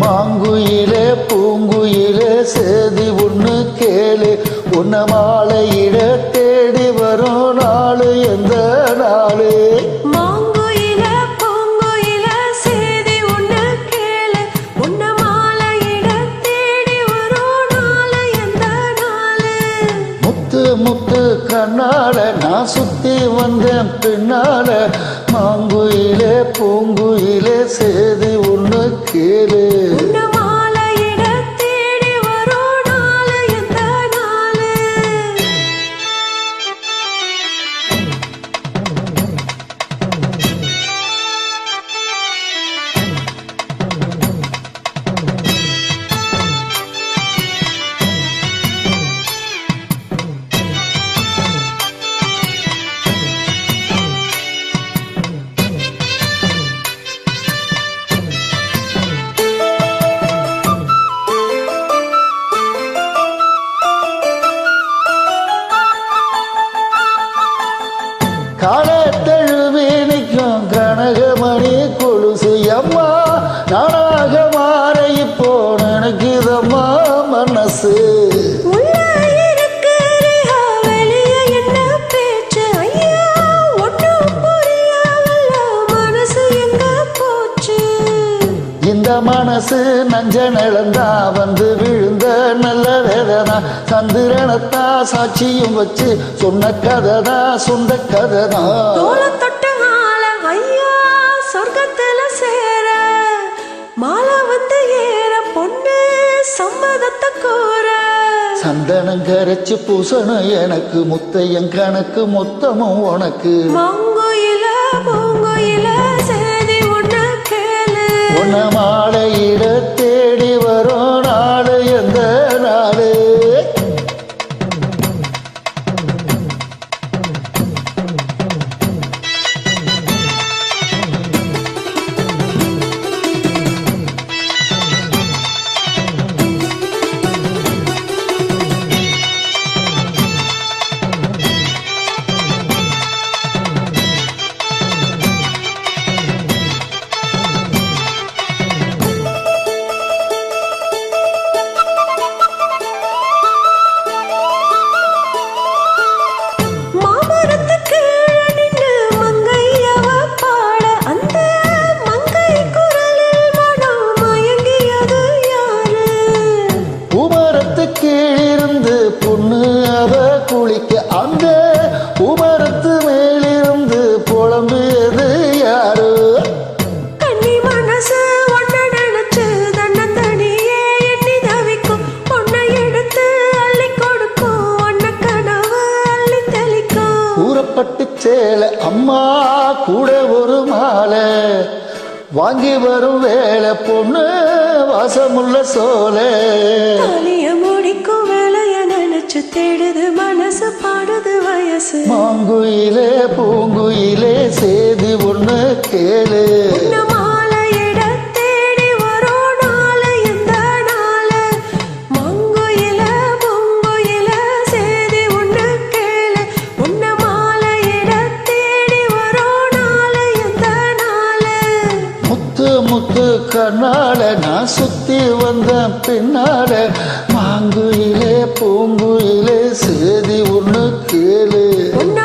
மாங்குயிலே பூங்குயிலே சேதி ஒண்ணு கேளு, உன்ன மாலையிட தேடி வரும் நாளு எந்த நாளு? மாங்குயில பூங்குயில சேதி ஒண்ணு கேளு, உன்ன மாலையிட தேடி வரும் நாளு எந்த நாளு? முத்து முத்து கண்ணால நான் சுத்தி வந்தேன் பின்னால, மாங்குயிலே பூங்குயிலே சேதி ஒண்ணு கேளு. உன்ன மாலையிட தேடி வரும் நாளு எந்த நாளு? காலத்தழுவி நிற்கும் கனகமணி கொலுசு அம்மா, நானாக மாற இப்போ நினைக்குதம்மா மனசு. உள்ள இருக்கிறியா வெளிய என்ன பேச்சு ஐயா, ஒண்ணும் புரியவில்ல மனசு எங்க போச்சு? இந்த மனசு நஞ்ச நிலந்தா வந்து விழுந்த நல்ல வேதனா, சந்திரனத்தா சாட்சியும் வச்சு சொன்ன கதைதா சொந்த கதைதா. தோள தொட்ட ஆள ஐயா சொர்க்கத்துல சேர, மாலை வந்து ஏற பொண்ணு சம்மதத்தை கோர. சந்தனம் கரைச்சு பூசணும் எனக்கு, முத்தையன் கணக்கு மொத்தமும் உனக்கு. மாங்குயில பூங்குயில சேதி ஒண்ணு கேளு, உன்ன மாலையிட தேடி வரும் நாளு எந்த நாளு? கீழிருந்து பொண்ணு அவ குளிக்க, அந்த உமரத்து மேலிருந்து புலம்பியது யாரு? கண்ணி மனசு ஒன்ன நினைச்சு தன்னந்தனியே எண்ணி தவிக்கும், பொண்ணை எடுத்து அள்ளி கொடுக்கும், ஒன்ன கனவு அள்ளி தெளிக்கும். கூறப்பட்டு சேலை அம்மா கூட ஒரு மாலை, வாங்கி வரும் வேலை பொண்ணு வாசமுள்ள சோலை. தாலிய முடிக்கும் வேலைய நினைச்சு தேடுது மனசு பாடுது வயசு. மாங்குயிலே பூங்குயிலே சேதி ஒண்ணு கேளு, உன்ன மாலையிட தேடி வரும் நாளு எந்த நாளு? மாங்குயில பூங்குயில சேதி ஒண்ணு கேளு, உன்ன மாலையிட தேடி வரும் நாளு எந்த நாளு? முத்து முத்து கண்ணால நான் சுத்தி வந்த பின்னால, மாங்குயிலே பூங்குயிலே சேதி ஒண்ணு கேளு. உன்ன